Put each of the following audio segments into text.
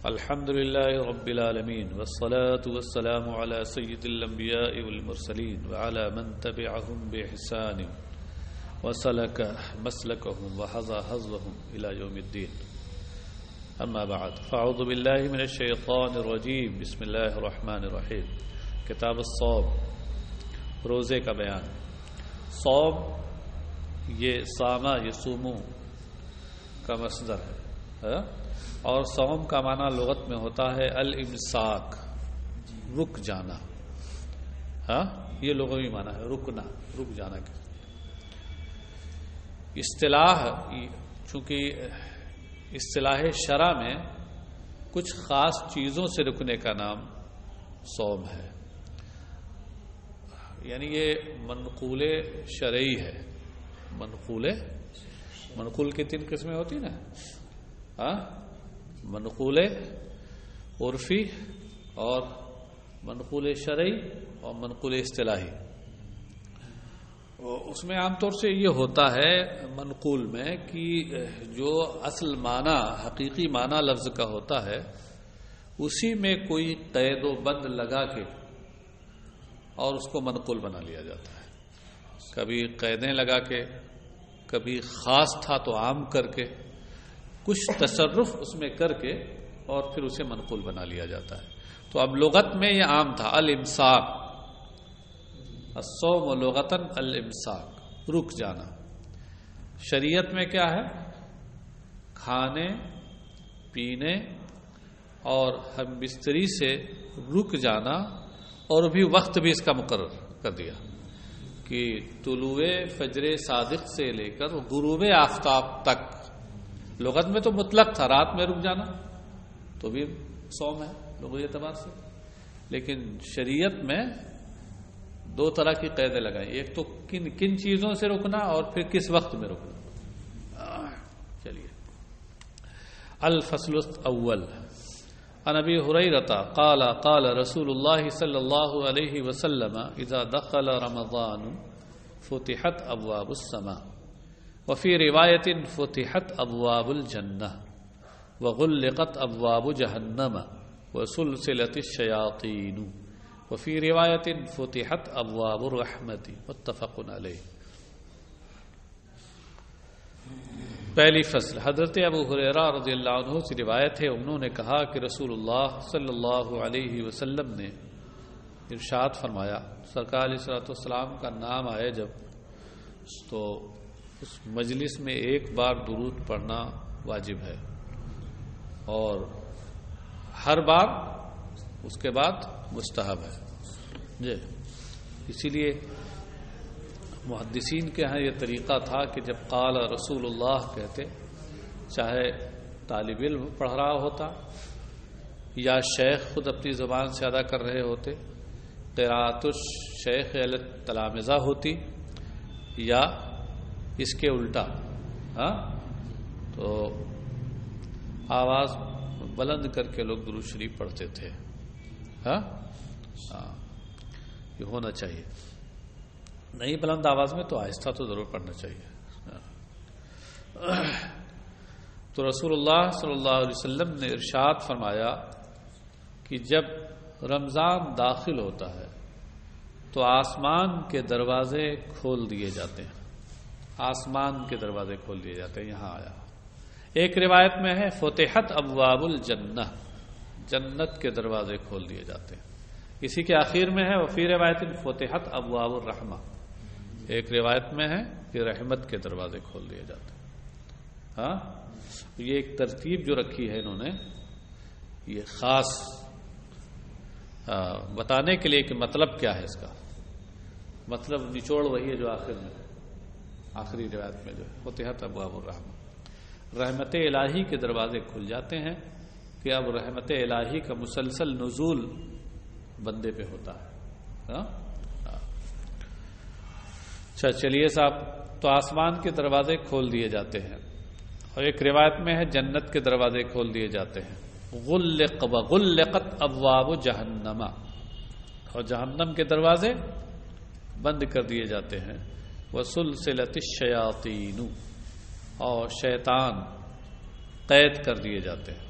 الحمد لله رب العالمين والصلاة والسلام على سيد الأنبياء والمرسلين وعلى من تبعهم بإحسان وسلك مسلكهم وحظى حظهم إلى يوم الدين. أما بعد فأعوذ بالله من الشيطان الرجيم. بسم الله الرحمن الرحيم. کتاب الصوم، روزے کا بیان. صوم یہ صامہ یصومو کا مصدر ہے اور صوم کا معنی لغت میں ہوتا ہے الامساک، رک جانا. یہ لغوی معنی ہے رکنا، رک جانا. اصطلاح، چونکہ اصطلاح شرع میں کچھ خاص چیزوں سے رکنے کا نام صوم ہے، یعنی یہ منقول شرعی ہے. منقول کی 3 قسمیں ہوتی نا، منقول عرفی اور منقول شرعی اور منقول اصطلاحی. اس میں عام طور سے یہ ہوتا ہے منقول میں کہ جو اصل معنی، حقیقی معنی لفظ کا ہوتا ہے اسی میں کوئی قید و بند لگا کے اور اس کو منقول بنا لیا جاتا ہے. کبھی قیدیں لگا کے، کبھی خاص تھا تو عام کر کے، کچھ تصرف اس میں کر کے اور پھر اسے منقول بنا لیا جاتا ہے. تو اب لغت میں یہ عام تھا الامساک، الصوم لغتاً الامساک، رک جانا. شریعت میں کیا ہے؟ کھانے پینے اور ہم بستری سے رک جانا، اور بھی وقت بھی اس کا مقرر کر دیا کہ طلوع فجر صادق سے لے کر غروب آفتاب تک. لغت میں تو مطلق تھا، رات میں رک جانا تو بھی صوم ہے لغوی اعتبار سے، لیکن شریعت میں 2 طرح کی قیدیں لگائیں. ایک تو کن چیزوں سے رکنا اور پھر کس وقت میں رکنا. چلیے الفصل الاول. عن ابی ہریرہ قال قال رسول اللہ صلی اللہ علیہ وسلم اذا دخل رمضان فتحت ابواب السماء وفي رواية فتحت أبواب الجنة وغلقت أبواب جهنم وسلسلت الشياطين وفي رواية فتحت أبواب الرحمة متفق عليه. پہلی فصل. حضرت ابو ہریرہ رضی اللہ عنہ سے روایت ہے، انہوں نے کہا کہ رسول اللہ صلی اللہ علیہ وسلم نے ارشاد فرمایا، سرکار علیہ الصلوۃ والسلام کا نام آئے جب تو اس مجلس میں ایک بار درود پڑھنا واجب ہے، اور ہر بار اس کے بعد مستحب ہے. جی اسی لیے محدثین کے ہاں یہ طریقہ تھا کہ جب قال رسول اللہ کہتے، چاہے طالب علم پڑھ رہا ہوتا یا شیخ خود اپنی زبان سے ادا کر رہے ہوتے، قراءت الشیخ علی التلامذہ ہوتی، یا اس کے الٹا تو آواز بلند کر کے لوگ درود شریف پڑھتے تھے. یہ ہونا چاہیے. نہیں بلند آواز میں تو آہستہ تو ضرور پڑھنا چاہیے. تو رسول اللہ صلی اللہ علیہ وسلم نے ارشاد فرمایا کہ جب رمضان داخل ہوتا ہے تو آسمان کے دروازے کھول دیے جاتے ہیں. آسمان کے دروازے کھول دیے جاتے ہیں. یہاں آیا ایک روایت میں ہے فتحت ابواب الجنہ، جنت کے دروازے کھول دیے جاتے ہیں. اسی کے آخر میں ہے وفی روایت فتحت ابواب الرحمہ، ایک روایت میں ہے کہ رحمت کے دروازے کھول دیے جاتے ہیں. یہ ایک ترتیب جو رکھی ہے انہوں نے، یہ خاص بتانے کے لیے کہ مطلب کیا ہے اس کا. مطلب نچوڑ وہی ہے جو آخر میں، آخری روایت میں جو ہے فتحت ابواب الرحمہ، رحمت الہی کے دروازے کھل جاتے ہیں کہ اب رحمت الہی کا مسلسل نزول بندے پہ ہوتا ہے. اچھا چلیے صاحب، تو آسمان کے دروازے کھول دیے جاتے ہیں، اور ایک روایت میں ہے جنت کے دروازے کھول دیے جاتے ہیں. غلقت ابواب جہنم، اور جہنم کے دروازے بند کر دیے جاتے ہیں. وسلسلت الشیاطین، اور شیطان قید کر دیے جاتے ہیں.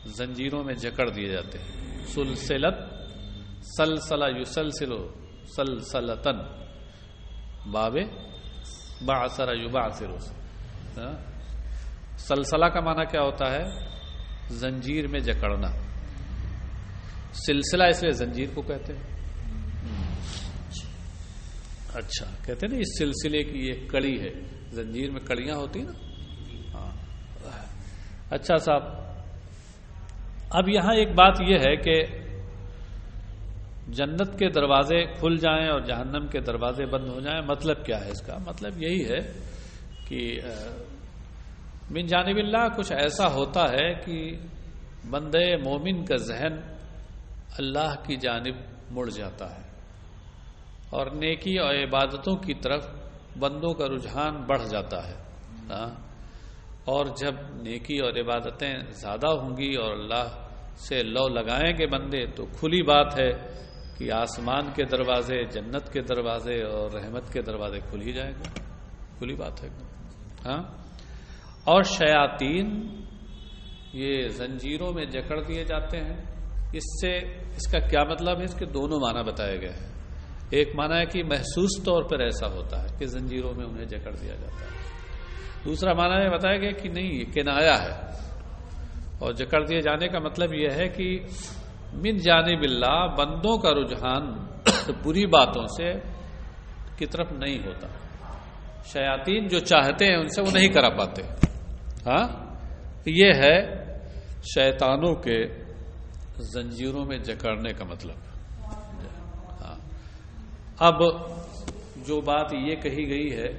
زنجیروں میں جکڑ دیے جاتے ہیں. سلسلت سلسلہ یسلسل سلسلتن باب بعثر یبعثر. سلسلہ کا معنی کیا ہوتا ہے؟ زنجیر میں جکڑنا. سلسلہ اس لیے زنجیر کو کہتے ہیں. اچھا کہتے ہیں نا اس سلسلے کی ایک کڑی ہے. زنجیر میں کڑیاں ہوتی ہیں نا. ہاں اچھا صاحب، اب یہاں ایک بات یہ ہے کہ جنت کے دروازے کھل جائیں اور جہنم کے دروازے بند ہو جائیں. مطلب کیا ہے اس کا؟ مطلب یہی ہے کہ من جانب اللہ کچھ ایسا ہوتا ہے کہ بندے مومن کا ذہن اللہ کی جانب مڑ جاتا ہے اور نیکی اور عبادتوں کی طرف بندوں کا رجحان بڑھ جاتا ہے. اور جب نیکی اور عبادتیں زیادہ ہوں گی اور اللہ سے لو لگائیں گے بندے، تو کھلی بات ہے کہ آسمان کے دروازے، جنت کے دروازے اور رحمت کے دروازے کھل ہی جائیں گے. کھلی بات ہے. ہاں اور شیاطین یہ زنجیروں میں جکڑ دیے جاتے ہیں. اس کا کیا مطلب ہے؟ اس کے دونوں معنی بتائے گئے ہیں. ایک معنی ہے کہ محسوس طور پر ایسا ہوتا ہے کہ زنجیروں میں انہیں جکڑ دیا جاتا ہے. دوسرا معنی یہ بتایا گیا کہ نہیں، یہ کنایا ہے. اور جکڑ دیے جانے کا مطلب یہ ہے کہ من جانب اللہ بندوں کا رجحان بری باتوں سے کی طرف نہیں ہوتا. شیاطین جو چاہتے ہیں ان سے وہ نہیں کرا پاتے. ہاں یہ ہے شیطانوں کے زنجیروں میں جکڑنے کا مطلب. ہاں اب جو بات یہ کہی گئی ہے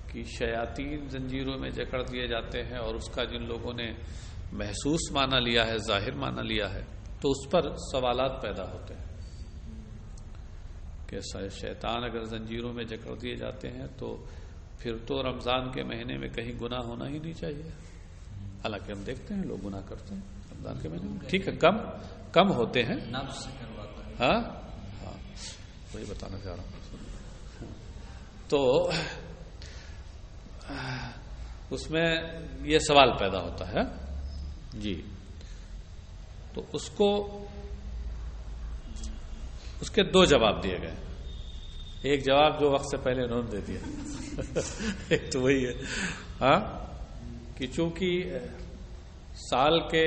کہ شیاطین زنجیروں میں جکڑ دیے جاتے ہیں اور اس کا جن لوگوں نے محسوس معنی لیا ہے، ظاہر معنی لیا ہے، تو اس پر سوالات پیدا ہوتے ہیں کہ شیطان اگر زنجیروں میں جکڑ دیے جاتے ہیں تو پھر تو رمضان کے مہینے میں کہیں گناہ ہونا ہی نہیں چاہیے. حالانکہ ہم دیکھتے ہیں لوگ گناہ کرتے ہیں رمضان کے مہینے میں. ٹھیک ہے، کم ہوتے ہیں. ہاں وہی بتانا چاہ رہا ہوں. تو اس میں یہ سوال پیدا ہوتا ہے جی. تو اس کے دو جواب دیے گئے. ایک جواب جو وقت سے پہلے انہوں نے دے دیا ایک تو وہی ہے ہاں کہ چونکہ سال کے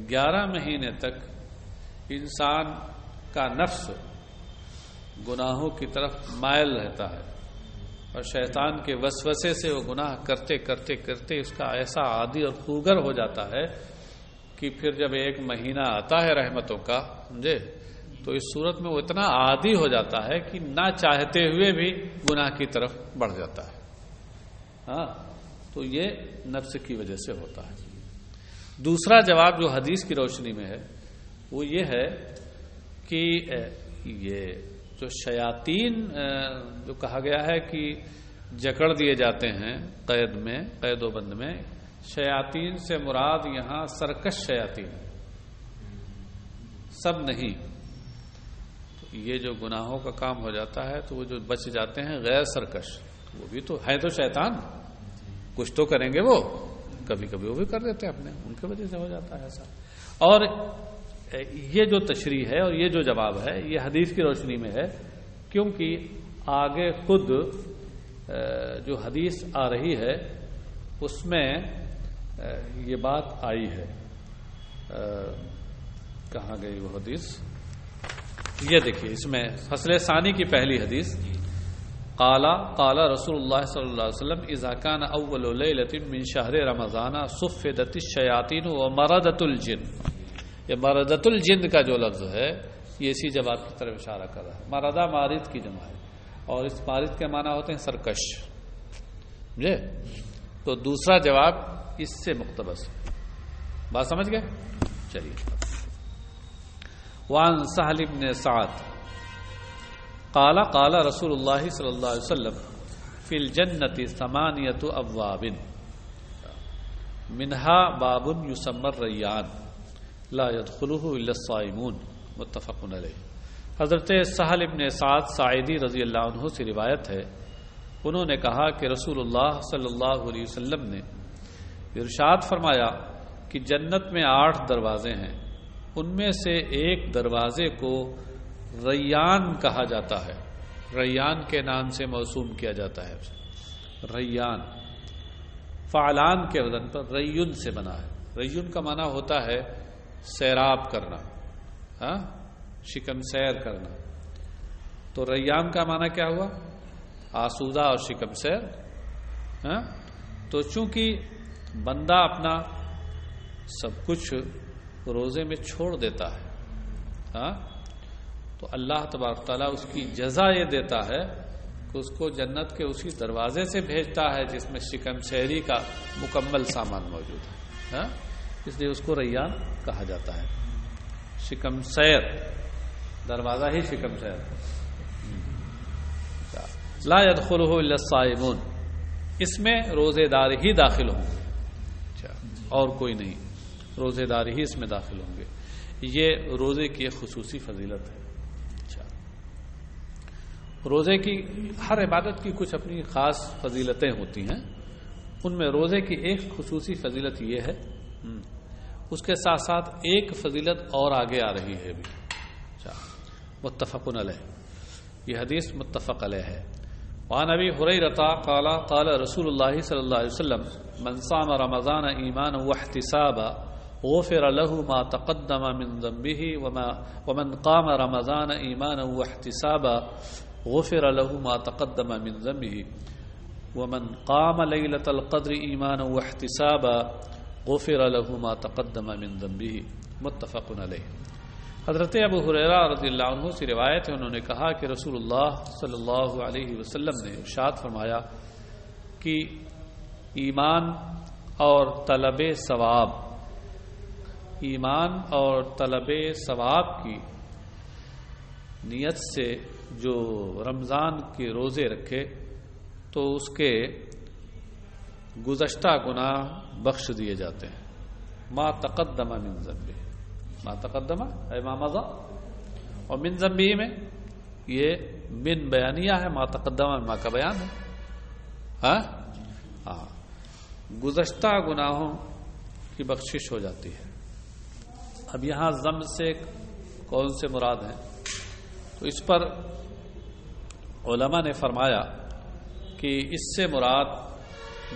11 مہینے تک انسان کا نفس گناہوں کی طرف مائل رہتا ہے اور شیطان کے وسوسے سے وہ گناہ کرتے کرتے کرتے اس کا ایسا عادی اور خوگر ہو جاتا ہے کہ پھر جب ایک مہینہ آتا ہے رحمتوں کا، سمجھے، تو اس صورت میں وہ اتنا عادی ہو جاتا ہے کہ نہ چاہتے ہوئے بھی گناہ کی طرف بڑھ جاتا ہے. ہاں تو یہ نفس کی وجہ سے ہوتا ہے. دوسرا جواب جو حدیث کی روشنی میں ہے وہ یہ ہے کہ یہ جو شیاطین جو کہا گیا ہے کہ جکڑ دیے جاتے ہیں قید و بند میں، شیاطین سے مراد یہاں سرکش شیاطین سب نہیں. یہ جو گناہوں کا کام ہو جاتا ہے تو وہ جو بچ جاتے ہیں غیر سرکش، وہ بھی تو ہے تو شیطان، کچھ تو کریں گے، وہ کبھی کبھی وہ بھی کر دیتے ہیں اپنے، ان کی وجہ سے ہو جاتا ہے ایسا. اور یہ جو تشریح ہے اور یہ جو جواب ہے یہ حدیث کی روشنی میں ہے، کیونکہ آگے خود جو حدیث آ رہی ہے اس میں یہ بات آئی ہے. کہاں گئی وہ حدیث؟ یہ دیکھیے اس میں فصل ثانی کی پہلی حدیث، قال رسول اللہ صلی اللہ علیہ وسلم اذا كان اول لیلۃ من شہر رمضان صفدت الشیاطین ومردۃ الجن. یہ مردۃ الجن کا جو لفظ ہے یہ اسی جواب کی طرف اشارہ کر رہا ہے. مردہ مارد کی جمع ہے اور اس مارد کے معنی ہوتے ہیں سرکش. سمجھے؟ تو دوسرا جواب اس سے مقتبس ہے. بات سمجھ گئے؟ چلیے. وعن سہل بن سعد قال رسول اللہ صلی اللہ علیہ وسلم فی الجنة 8 ابواب منها باب یسمى الریان لا يدخله الا الصائمون. متفق علیہ. حضرت سہل بن سعد ساعدی رضی اللہ عنہ سے روایت ہے، انہوں نے کہا کہ رسول اللہ صلی اللہ علیہ وسلم نے ارشاد فرمایا کہ جنت میں 8 دروازے ہیں، ان میں سے ایک دروازے کو ریان کہا جاتا ہے، ریان کے نام سے موسوم کیا جاتا ہے، ریان فعلان کے وزن پر ریون سے بنا ہے۔ ریون کا معنی ہوتا ہے سیراب کرنا، شکم سیر کرنا، تو ریان کا معنی کیا ہوا؟ آسودہ اور شکم سیر۔ تو چونکہ بندہ اپنا سب کچھ روزے میں چھوڑ دیتا ہے، تو اللہ تبارک تعالیٰ اس کی جزا یہ دیتا ہے کہ اس کو جنت کے اسی دروازے سے بھیجتا ہے جس میں شکم سیری کا مکمل سامان موجود ہے، اس لیے اس کو ریان کہا جاتا ہے۔ شکم سیر دروازہ ہی شکم سیر، لا يدخلہ الا الصائمون، اس میں روزے دار ہی داخل ہوں گے، اور کوئی نہیں، روزے دار ہی اس میں داخل ہوں گے۔ یہ روزے کی ایک خصوصی فضیلت ہے۔ روزے کی ہر عبادت کی کچھ اپنی خاص فضیلتیں ہوتی ہیں، ان میں روزے کی ایک خصوصی فضیلت یہ ہے، اس کے ساتھ ساتھ ایک فضیلت اور آگے آ رہی ہے بھی، متفق علیہ، یہ حدیث متفق علیہ ہے۔ وعن ابی ہریرہ قال قال رسول اللہ صلی اللہ علیہ وسلم من صام رمضان ایمانا واحتسابا غفر له ما تقدم من ذنبه ومن قام رمضان ایمانا واحتسابا غفر له ما تقدم من ذنبه ومن قام ليلة القدر ایمانا واحتسابا غفر له ما تقدم من ذنبه، متفق علیہ۔ حضرت ابو ہریرہ رضی اللہ عنہ سے روایت ہے، انہوں نے کہا کہ رسول اللہ صلی اللہ علیہ وسلم نے ارشاد فرمایا کہ ایمان اور طلب ثواب، ایمان اور طلب ثواب کی نیت سے جو رمضان کے روزے رکھے تو اس کے گزشتہ گناہ بخش دیے جاتے ہیں۔ ما تقدم من ذنبہ، ما تقدم اے ما مضى، اور من ذنبہ میں یہ من بیانیہ ہے، ما تقدم ما کا بیان ہے، گزشتہ گناہوں کی بخشش ہو جاتی ہے۔ اب یہاں ذنب سے کون سے مراد ہیں؟ تو اس پر علماء نے فرمایا کہ اس سے مراد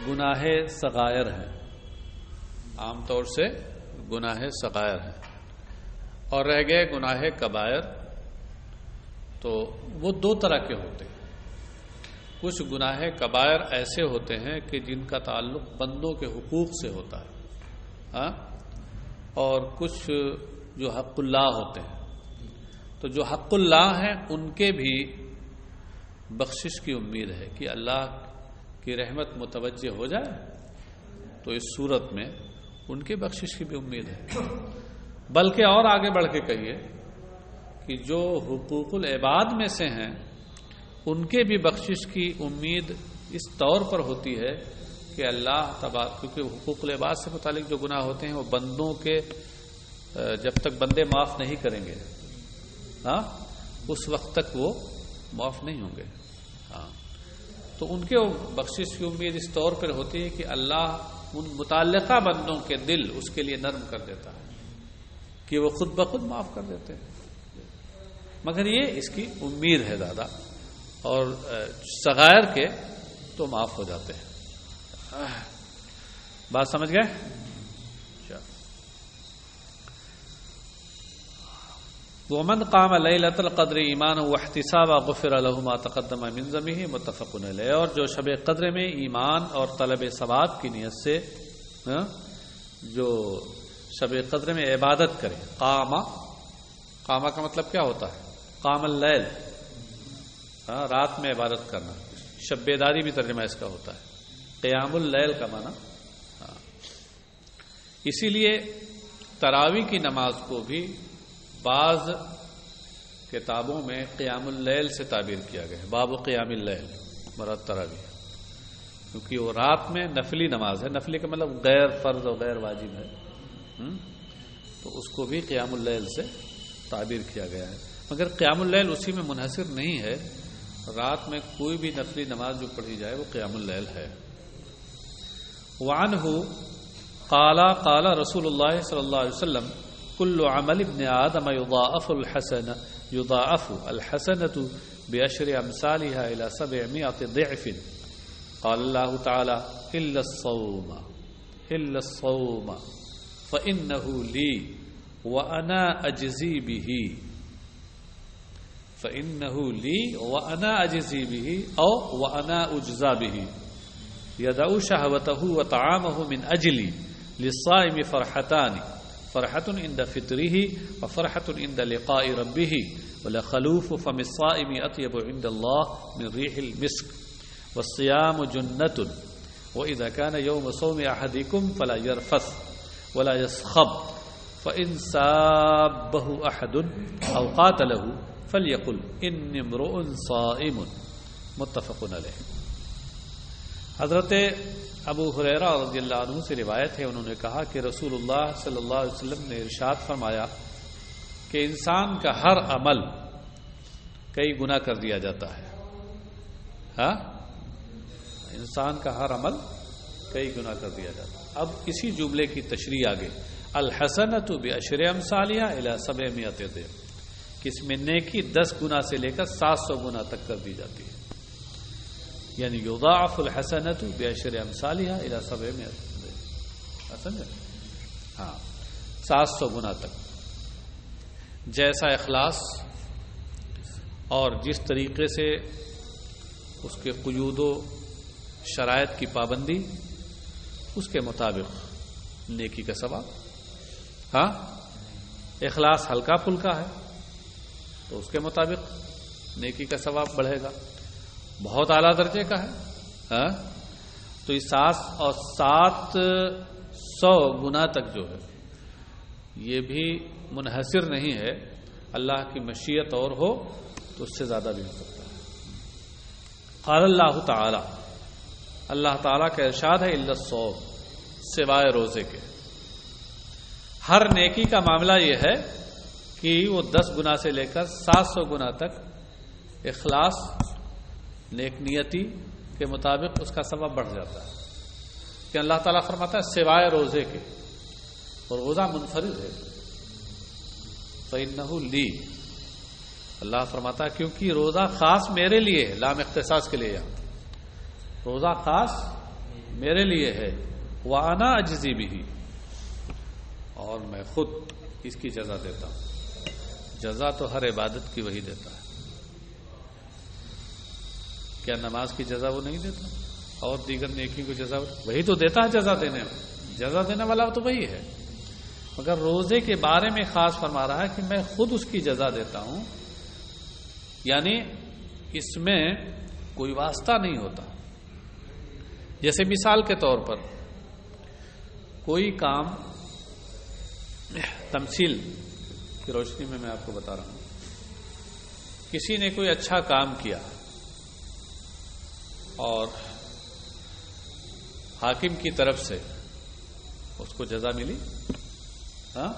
گناہ صغائر ہیں، عام طور سے گناہ صغائر ہیں، اور رہ گئے گناہ کبائر، تو وہ 2 طرح کے ہوتے ہیں۔ کچھ گناہ کبائر ایسے ہوتے ہیں کہ جن کا تعلق بندوں کے حقوق سے ہوتا ہے، اور کچھ جو حق اللہ ہوتے ہیں، تو جو حق اللہ ہیں ان کے بھی بخشش کی امید ہے کہ اللہ کی رحمت متوجہ ہو جائے، تو اس صورت میں ان کی بخشش کی بھی امید ہے۔ بلکہ اور آگے بڑھ کے کہیے کہ جو حقوق العباد میں سے ہیں ان کے بھی بخشش کی امید اس طور پر ہوتی ہے کہ اللہ تبارک، کیونکہ حقوق العباد سے متعلق جو گناہ ہوتے ہیں وہ بندوں کے جب تک بندے معاف نہیں کریں گے اس وقت تک وہ معاف نہیں ہوں گے، تو ان کے بخشش کی امید اس طور پر ہوتی ہے کہ اللہ ان متعلقہ بندوں کے دل اس کے لیے نرم کر دیتا ہے کہ وہ خود بخود معاف کر دیتے ہیں، مگر یہ اس کی امید ہے زیادہ، اور صغائر کے تو معاف ہو جاتے ہیں۔ بات سمجھ گئے؟ ومن قام لیلۃ القدر ایمانا واحتسابا غفر له ما تقدم من ذنبه، متفق علیہ۔ اور جو شب قدر میں ایمان اور طلب ثواب کی نیت سے جو شب قدر میں عبادت کرے، قامہ کا مطلب کیا ہوتا ہے؟ قام اللیل، رات میں عبادت کرنا، شب بیداری بھی ترجمہ اس کا ہوتا ہے، قیام اللیل کا معنی۔ اسی لیے تراویح کی نماز کو بھی بعض کتابوں میں قیام اللیل سے تعبیر کیا گیا ہے، باب قیام اللیل مراد تراویح، کیونکہ وہ رات میں نفلی نماز ہے، نفلی کا مطلب غیر فرض اور غیر واجب ہے، تو اس کو بھی قیام اللیل سے تعبیر کیا گیا ہے۔ مگر قیام اللیل اسی میں منحصر نہیں ہے، رات میں کوئی بھی نفلی نماز جو پڑھی جائے وہ قیام اللیل ہے۔ وعنہ قال رسول اللہ صلی اللہ علیہ وسلم كل عمل ابن آدم يضاعف الحسنة بعشر أمثالها إلى 700 ضعف. قال الله تعالى إلا الصوم فإنه لي وأنا أجزي به. فإنه لي وأنا أجزي به أو وأنا أجزى به. يدع شهوته وطعامه من أجلي. للصائم فرحتان، فرحة عند فطره وفرحة عند لقاء ربه. ولخلوف فم الصائم أطيب عند الله من ريح المسك. والصيام جنة. وإذا كان يوم صوم أحدكم فلا يرفث ولا يصخب. فإن سابه أحد أو قاتله فليقل إني امرؤ صائم. متفق علیہ. حضرت ابو ہریرہ رضی اللہ عنہ سے روایت ہے، انہوں نے کہا کہ رسول اللہ صلی اللہ علیہ وسلم نے ارشاد فرمایا کہ انسان کا ہر عمل کئی گنا کر دیا جاتا ہے. ہاں، انسان کا ہر عمل کئی گنا کر دیا جاتا ہے. اب اسی جملے کی تشریح آگے، الحسنۃ بعشر امثالها الى 700 ضعف، کہ اس میں نیکی 10 گنا سے لے کر 700 گنا تک کر دی جاتی ہے. یعنی یضاعف الحسنۃ بعشر امثالها الى 700 ضعف. سمجھے؟ ہاں، 700 گنا تک. جیسا اخلاص اور جس طریقے سے اس کے قیود و شرائط کی پابندی، اس کے مطابق نیکی کا ثواب. ہاں، اخلاص ہلکا پھلکا ہے تو اس کے مطابق نیکی کا ثواب بڑھے گا. بہت اعلیٰ درجے کا ہے ہاں تو یہ 700 گنا تک جو ہے یہ بھی منحصر نہیں ہے. اللہ کی مشیت اور ہو تو اس سے زیادہ بھی ہو سکتا ہے. قال اللہ تعالی، اللہ تعالیٰ کا ارشاد ہے، الا الصوم، سوائے روزے کے. ہر نیکی کا معاملہ یہ ہے کہ وہ 10 گنا سے لے کر 700 گنا تک اخلاص، نیک نیتی کے مطابق اس کا ثواب بڑھ جاتا ہے. کہ اللہ تعالیٰ فرماتا ہے سوائے روزے کے، اور روزہ منفرد ہے. فإنہ لی، اللہ فرماتا ہے کیونکہ روزہ خاص میرے لیے ہے، لام اختصاص کے لیے. روزہ خاص میرے لیے ہے. وأنا أجزي به، اور میں خود اس کی جزا دیتا ہوں. جزا تو ہر عبادت کی وہی دیتا ہے. کیا نماز کی جزا وہ نہیں دیتا؟ اور دیگر نیکی کو جزا وہی تو دیتا ہے. جزا دینے والا تو وہی ہے. مگر روزے کے بارے میں خاص فرما رہا ہے کہ میں خود اس کی جزا دیتا ہوں. یعنی اس میں کوئی واسطہ نہیں ہوتا. جیسے مثال کے طور پر کوئی کام، تمثیل کی روشنی میں آپ کو بتا رہا ہوں. کسی نے کوئی اچھا کام کیا اور حاکم کی طرف سے اس کو جزا ملی. ہاں،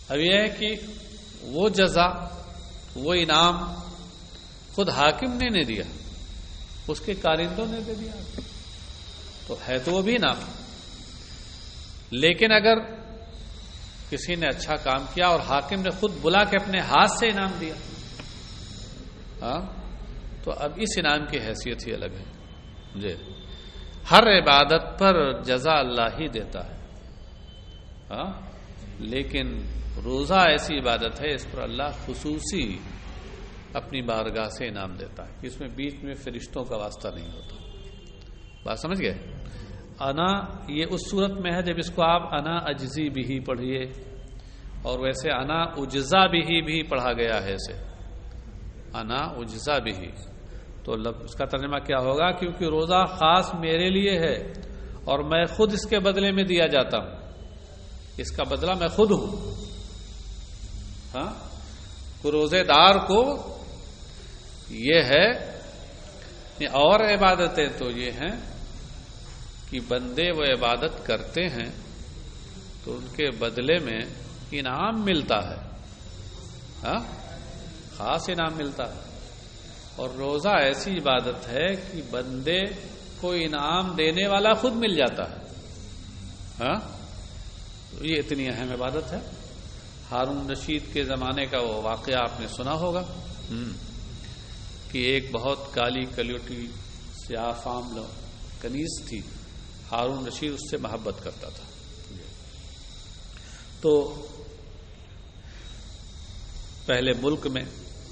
اب یہ ہے کہ وہ جزا، وہ انعام خود حاکم نے نہیں دیا، اس کے کارندوں نے دے دیا، تو ہے تو وہ بھی انعام. لیکن اگر کسی نے اچھا کام کیا اور حاکم نے خود بلا کے اپنے ہاتھ سے انعام دیا، ہاں، تو اب اس انعام کی حیثیت ہی الگ ہے. جی، ہر عبادت پر جزا اللہ ہی دیتا ہے. ہاں، لیکن روزہ ایسی عبادت ہے اس پر اللہ خصوصی اپنی بارگاہ سے انعام دیتا ہے، اس میں بیچ میں فرشتوں کا واسطہ نہیں ہوتا. بات سمجھ گئے؟ انا یہ اس صورت میں ہے جب اس کو آپ انا اجزی بھی پڑھیے، اور ویسے انا اجزا بھی پڑھا گیا ہے اسے، انا اجزا بھی. تو اس کا ترجمہ کیا ہوگا؟ کیونکہ روزہ خاص میرے لیے ہے اور میں خود اس کے بدلے میں دیا جاتا ہوں، اس کا بدلہ میں خود ہوں. ہاں، روزے دار کو یہ ہے. اور عبادتیں تو یہ ہیں کہ بندے وہ عبادت کرتے ہیں تو ان کے بدلے میں انعام ملتا ہے. ہاں، خاص انعام ملتا ہے. اور روزہ ایسی عبادت ہے کہ بندے کو انعام دینے والا خود مل جاتا ہے. ہاں، یہ اتنی اہم عبادت ہے. ہارون رشید کے زمانے کا وہ واقعہ آپ نے سنا ہوگا کہ ایک بہت کالی کلیوٹی سیاہ فام کنیز تھی. ہارون رشید اس سے محبت کرتا تھا. تو پہلے ملک میں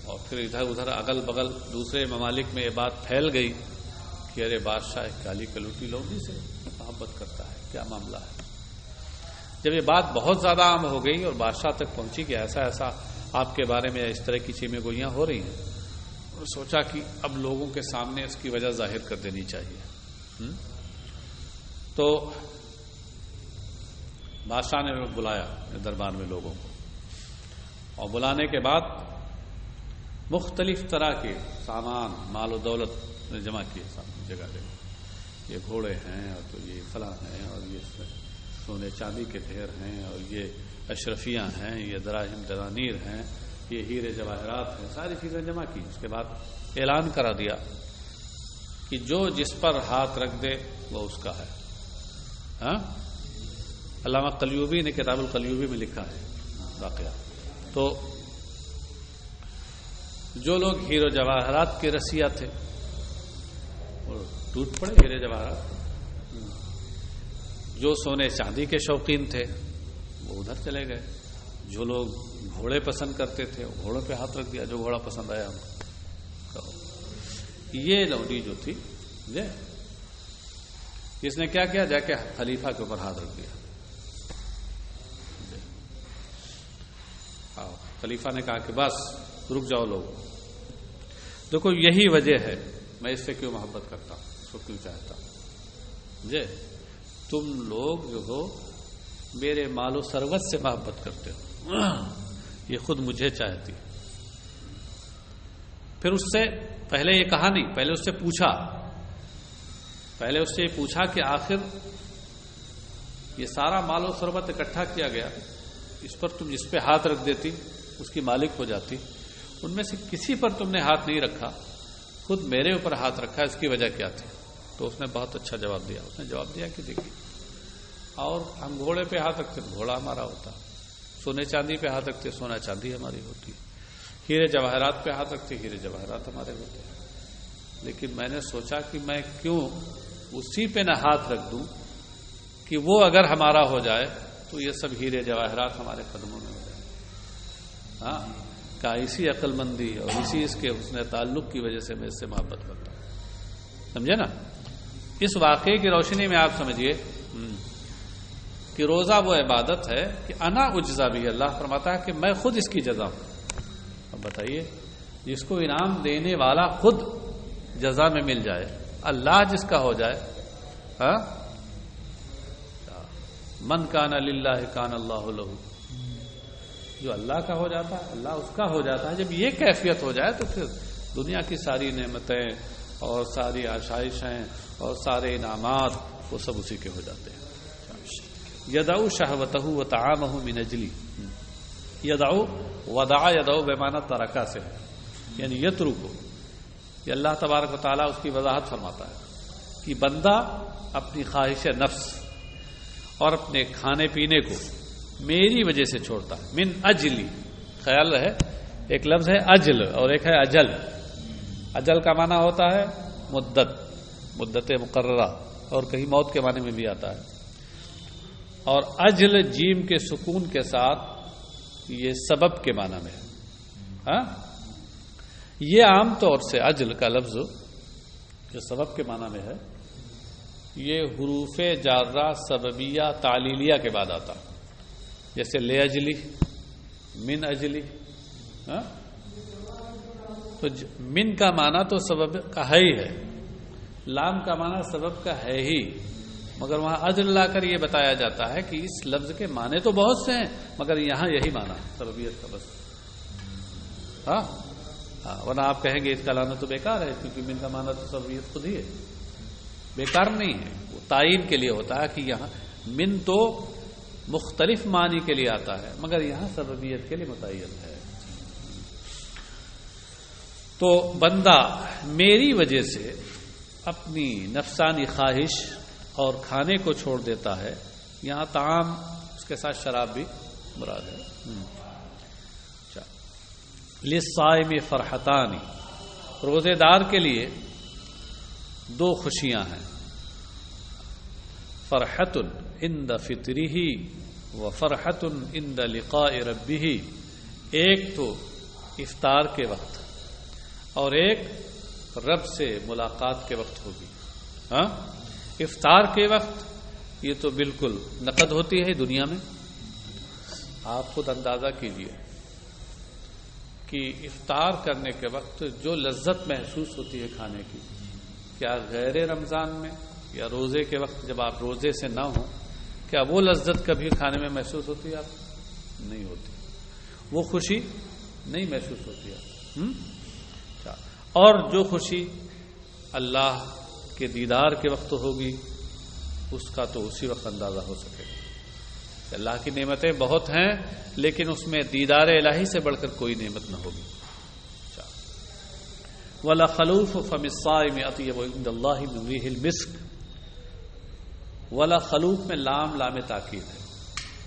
اور پھر ادھر ادھر اگل بغل دوسرے ممالک میں یہ بات پھیل گئی کہ ارے بادشاہ ایک کالی کلوٹی لوگی سے محبت کرتا ہے، کیا معاملہ ہے. جب یہ بات بہت زیادہ عام ہو گئی اور بادشاہ تک پہنچی کہ ایسا ایسا آپ کے بارے میں اس طرح کی چیمیں گوئیاں ہو رہی ہیں، اور سوچا کہ اب لوگوں کے سامنے اس کی وجہ ظاہر کر دینی چاہیے. تو بادشاہ نے بلایا دربار میں لوگوں کو، اور بلانے کے بعد مختلف طرح کے سامان مال و دولت جمع کیے سامنے جگہ جگہ. یہ گھوڑے ہیں اور تو یہ فلاں ہیں اور یہ سونے چاندی کے ڈھیر ہیں اور یہ اشرفیاں ہیں، یہ دراہم دنانیر ہیں، یہ ہیرے جواہرات ہیں، ساری چیزیں جمع کی. اس کے بعد اعلان کرا دیا کہ جو جس پر ہاتھ رکھ دے وہ اس کا ہے. ہاں، علامہ قلیوبی نے کتاب القلیوبی میں لکھا ہے واقعہ. تو جو لوگ ہیرے جواہرات کے رسیا تھے وہ ٹوٹ پڑے ہیرے جواہرات. جو سونے چاندی کے شوقین تھے وہ ادھر چلے گئے. جو لوگ گھوڑے پسند کرتے تھے وہ گھوڑوں پہ ہاتھ رکھ دیا، جو گھوڑا پسند آیا ہم کو. یہ لوڈی جو تھی اس نے کیا کیا، جا کے خلیفہ کے اوپر ہاتھ رکھ دیا. خلیفہ نے کہا کہ بس رک جاؤ لوگ، دیکھو یہی وجہ ہے میں اس سے کیوں محبت کرتا ہوں، اس کو کیوں چاہتا ہوں. جی تم لوگ جو ہو میرے مال و ثروت سے محبت کرتے ہو، یہ خود مجھے چاہتی. پھر اس سے پہلے یہ کہا نہیں، پہلے اس سے پوچھا کہ آخر یہ سارا مال و ثروت اکٹھا کیا گیا، اس پر تم جس پہ ہاتھ رکھ دیتی اس کی مالک ہو جاتی. ان میں سے کسی پر تم نے ہاتھ نہیں رکھا، خود میرے اوپر ہاتھ رکھا، اس کی وجہ کیا تھی؟ تو اس نے بہت اچھا جواب دیا. اس نے جواب دیا کہ دیکھیے، اور ہم گھوڑے پہ ہاتھ رکھتے گھوڑا ہمارا ہوتا، سونے چاندی پہ ہاتھ رکھتے سونا چاندی ہماری ہوتی، ہیرے جواہرات پہ ہاتھ رکھتے ہیرے جواہرات ہمارے ہوتے. لیکن میں نے سوچا کہ میں کیوں اسی پہ نہ ہاتھ رکھ دوں کہ وہ اگر ہمارا ہو جائے تو یہ سب ہیرے جواہرات ہمارے قدموں میں ہو جائے. ہاں، کا اسی عقل مندی اور اسی اس کے حسن تعلق کی وجہ سے میں اس سے محبت کرتا ہوں. سمجھے نا؟ اس واقعے کی روشنی میں آپ سمجھیے کہ روزہ وہ عبادت ہے کہ انا اجزا بھی، اللہ فرماتا ہے کہ میں خود اس کی جزا ہوں. اب بتائیے، جس کو انعام دینے والا خود جزا میں مل جائے، اللہ جس کا ہو جائے. ہاں، من کان للہ کان اللہ لہ، جو اللہ کا ہو جاتا ہے اللہ اس کا ہو جاتا ہے. جب یہ کیفیت ہو جائے تو پھر دنیا کی ساری نعمتیں اور ساری آشائشیں اور سارے انعامات وہ سب اسی کے ہو جاتے ہیں. یدعو شہوتہ و طعامہ من اجلی، یدعو ودع یدعو بمعنی ترکا سے ہے، یعنی یترکو. یہ اللہ تبارک و تعالیٰ اس کی وضاحت فرماتا ہے کہ بندہ اپنی خواہش نفس اور اپنے کھانے پینے کو میری وجہ سے چھوڑتا ہے. من اجلی، خیال رہے ایک لفظ ہے اجل اور ایک ہے اجل. اجل کا معنی ہوتا ہے مدت مقررہ، اور کہیں موت کے معنی میں بھی آتا ہے. اور اجل جیم کے سکون کے ساتھ یہ سبب کے معنی میں ہے. ہاں، یہ عام طور سے اجل کا لفظ جو سبب کے معنی میں ہے یہ حروف جارہ سببیہ تعلیلیہ کے بعد آتا، جیسے لے اجلی، من اجلی. ہاں، تو من کا معنی تو سبب کا ہے ہی ہے، لام کا معنی سبب کا ہے ہی، مگر وہاں اجل لا کر یہ بتایا جاتا ہے کہ اس لفظ کے معنی تو بہت سے ہیں مگر یہاں یہی معنی سببیت کا بس. ہاں، ورنہ آپ کہیں گے اس کا لانا تو بیکار ہے، کیونکہ من کا معنی تو سببیت خود ہی ہے. بیکار نہیں ہے، وہ تعین کے لیے ہوتا ہے کہ یہاں من تو مختلف معنی کے لیے آتا ہے مگر یہاں سببیت کے لیے متعین ہے. تو بندہ میری وجہ سے اپنی نفسانی خواہش اور کھانے کو چھوڑ دیتا ہے یہاں طعام اس کے ساتھ شراب بھی مراد ہے. للصائم فرحتان، روزے دار کے لیے دو خوشیاں ہیں. فرحت عند فطرہ و فرحت عند لقاء ربہ. ایک تو افطار کے وقت اور ایک رب سے ملاقات کے وقت ہوگی. ہاں، افطار کے وقت یہ تو بالکل نقد ہوتی ہے دنیا میں. آپ خود اندازہ کیجئے کہ افطار کرنے کے وقت جو لذت محسوس ہوتی ہے کھانے کی، کیا غیر رمضان میں یا روزے کے وقت جب آپ روزے سے نہ ہوں، کیا وہ لذت کبھی کھانے میں محسوس ہوتی ہے؟ آپ نہیں ہوتی، وہ خوشی نہیں محسوس ہوتی ہے. اور جو خوشی اللہ کے دیدار کے وقت ہوگی اس کا تو اسی وقت اندازہ ہو سکے گا. اللہ کی نعمتیں بہت ہیں لیکن اس میں دیدار الہی سے بڑھ کر کوئی نعمت نہ ہوگی. وَلَخَلُوفُ فَمِ الصَّائِمِ أَطْيَبُ عِندَ اللَّهِ مِنْ رِيحِ الْمِسْكِ. ولا خلوف میں لام تاکید ہے.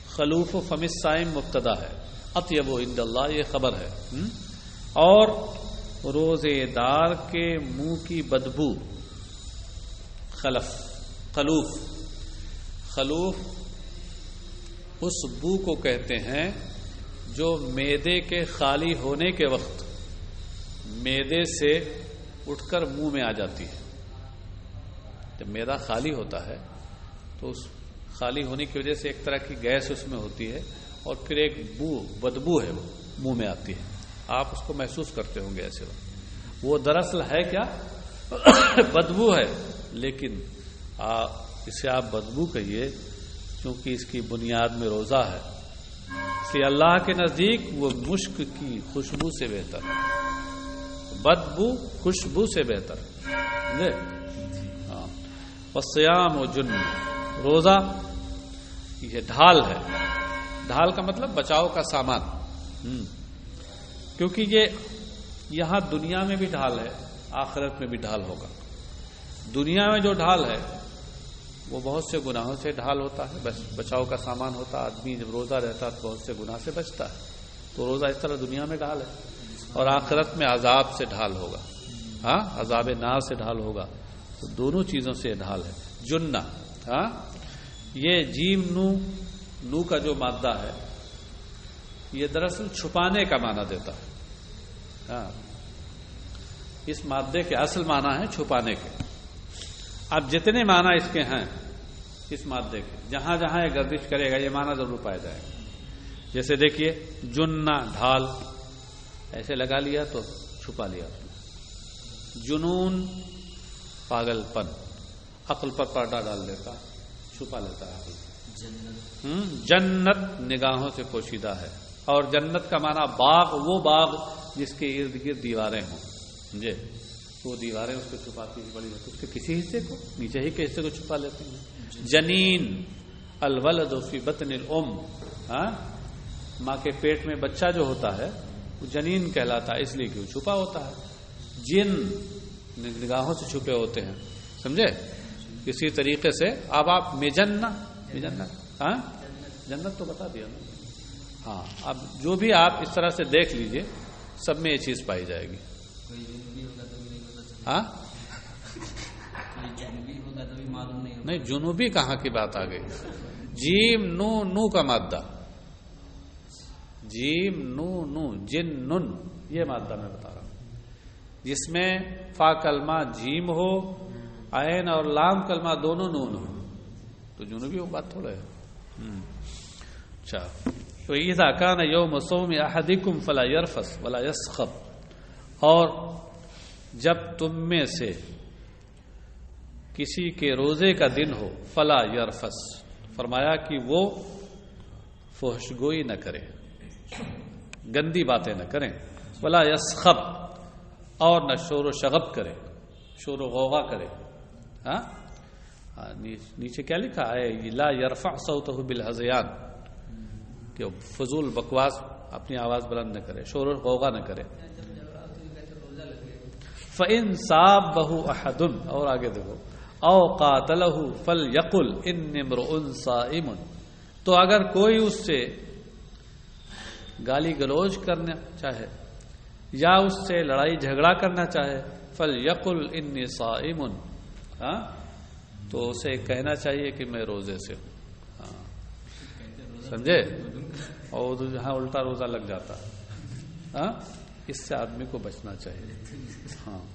خلوف فم الصائم مبتدا ہے، اطیب عند اللہ یہ خبر ہے. اور روزے دار کے منہ کی بدبو، خلوف اس بو کو کہتے ہیں جو معدے کے خالی ہونے کے وقت معدے سے اٹھ کر منہ میں آ جاتی ہے. جب معدہ خالی ہوتا ہے تو اس خالی ہونے کی وجہ سے ایک طرح کی گیس اس میں ہوتی ہے اور پھر ایک بدبو ہے وہ منہ میں آتی ہے. آپ اس کو محسوس کرتے ہوں گے ایسے وقت. وہ دراصل ہے کیا؟ بدبو ہے، لیکن اسے آپ بدبو کہیے کیونکہ اس کی بنیاد میں روزہ ہے، اس لیے اللہ کے نزدیک وہ مشک کی خوشبو سے بہتر ہے. بدبو خوشبو سے بہتر ہے. ہاں. والصیام و جن، روزہ یہ ڈھال ہے. ڈھال کا مطلب بچاؤ کا سامان. کیونکہ یہ یہاں دنیا میں بھی ڈھال ہے، آخرت میں بھی ڈھال ہوگا. دنیا میں جو ڈھال ہے وہ بہت سے گناہوں سے ڈھال ہوتا ہے، بس بچاؤ کا سامان ہوتا. آدمی جب روزہ رہتا ہے تو بہت سے گناہ سے بچتا ہے. تو روزہ اس طرح دنیا میں ڈھال ہے، اور آخرت میں عذاب سے ڈھال ہوگا. ہاں، عذاب نار سے ڈھال ہوگا. تو دونوں چیزوں سے ڈھال ہے. جنہ، ہاں، یہ جیم نو کا جو مادہ ہے یہ دراصل چھپانے کا معنی دیتا ہے. ہاں، اس مادے کے اصل معنی ہے چھپانے کے. اب جتنے معنی اس کے ہیں اس مادے کے، جہاں جہاں یہ گردش کرے گا یہ معنی ضرور پایا جائے گا. جیسے دیکھیے جنہ ڈھال ایسے لگا لیا تو چھپا لیا. جنون پاگل پن، عقل پر پردہ ڈال دیتا، چھپا لیتا ہے. جنت نگاہوں سے پوشیدہ ہے. اور جنت کا معنی باغ، وہ باغ جس کے ارد گرد دیواریں ہوں. جی، وہ دیواریں اس کو چھپاتی ہیں، بڑی اس کے کسی حصے کو، نیچے ہی کے حصے کو چھپا لیتی ہیں. جنین الولد فی بطن الام، ہاں، ماں کے پیٹ میں بچہ جو ہوتا ہے وہ جنین کہلاتا ہے، اس لیے کہ وہ چھپا ہوتا ہے. جن نگاہوں سے چھپے ہوتے ہیں، سمجھے؟ کسی طریقے سے. اب آپ مجنہ، ہاں، جنت تو بتا دیا نا. ہاں، اب جو بھی آپ اس طرح سے دیکھ لیجئے سب میں یہ چیز پائی جائے گی. ہاں، نہیں، جنوبی کہاں کی بات آ گئی. جیم نو کا مادہ، جیم نو جن نن، یہ مادہ میں بتا رہا ہوں جس میں فا کلمہ جیم ہو، عین اور لام کلمہ دونوں نون ہو. تو جنوبی وہ بات تھوڑا ہے. اچھا، تو اذا کان یوم صوم احدکم فلا یرفث ولا یسخب. اور جب تم میں سے کسی کے روزے کا دن ہو، فلا یرفث، فرمایا کہ وہ فحش گوئی نہ کرے، گندی باتیں نہ کریں. ولا یسخب، اور نہ شور و شغب کرے، شور و غوغا کرے. ہاں، نیچے کیا لکھا ہے؟ لا یرفع صوتہ بالہذیان، کہ فضول بکواس اپنی آواز بلند نہ کرے، شور و غوغا نہ کرے. فَإِن صَابَهُ أَحَدٌ، اور آگے دیکھو، او قاتلہ فلیقل انی امرؤ صائم، تو اگر کوئی اس سے گالی گلوچ کرنا چاہے یا اس سے لڑائی جھگڑا کرنا چاہے، فلیقل انی صائم، تو اسے کہنا چاہیے کہ میں روزے سے ہوں. سمجھے؟ اور جہاں الٹا روزہ لگ جاتا ہے، اس سے آدمی کو بچنا چاہیے.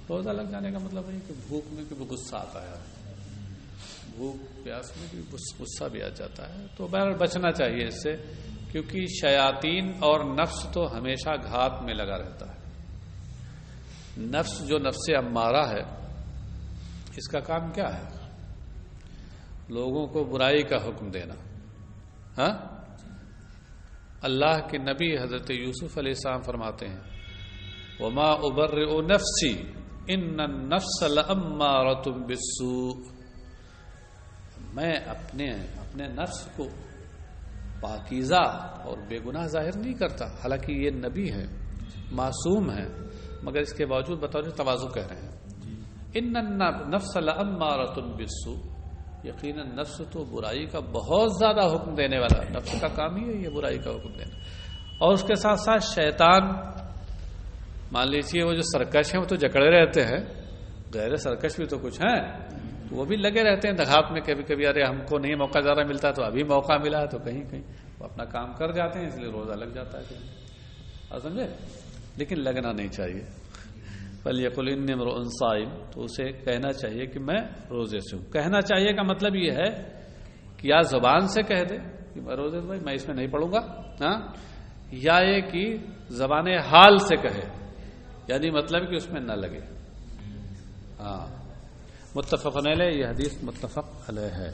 روزہ لگ جانے کا مطلب ہے کہ بھوک میں بھی غصہ آتا ہے، بھوک پیاس میں بھی غصہ بھی آ جاتا ہے. تو بہرحال بچنا چاہیے اس سے، کیونکہ شیاطین اور نفس تو ہمیشہ گھات میں لگا رہتا ہے. نفس جو نفس امارہ ہے، اس کا کام کیا ہے؟ لوگوں کو برائی کا حکم دینا. اللہ کے نبی حضرت یوسف علیہ السلام فرماتے ہیں وما ابرئ نفسی ان النفس لامارۃ بالسوء، میں اپنے نفس کو پاکیزہ اور بے گناہ ظاہر نہیں کرتا. حالانکہ یہ نبی ہے، معصوم ہے، مگر اس کے باوجود بطور تواضع کہہ رہے ہیں ان النفس لامارۃ بالسوء، یقیناً نفس تو برائی کا بہت زیادہ حکم دینے والا، نفس کا کام ہی ہے یہ برائی کا حکم دینا. اور اس کے ساتھ ساتھ شیطان، مان لیجیے وہ جو سرکش ہیں وہ تو جکڑے رہتے ہیں، غیر سرکش بھی تو کچھ ہیں، تو وہ بھی لگے رہتے ہیں دھات میں. کبھی کبھی ارے ہم کو نہیں موقع زیادہ ملتا تو ابھی موقع ملا ہے، تو کہیں وہ اپنا کام کر جاتے ہیں، اس لیے روزہ لگ جاتا ہے کہیں. سمجھے؟ لیکن لگنا نہیں چاہیے. فَلْيَقُلْ إِنِّي امْرُؤٌ صَائِمٌ، تو اسے کہنا چاہیے کہ میں روزے سے ہوں. کہنا چاہیے کا مطلب یہ ہے کہ یا زبان سے کہہ دے کہ میں روزے سے، میں اس میں نہیں پڑھوں گا، یا یہ کہ زبان حال سے کہے، یعنی مطلب کہ اس میں نہ لگے. متفق علیہ، یہ حدیث متفق علیہ ہے.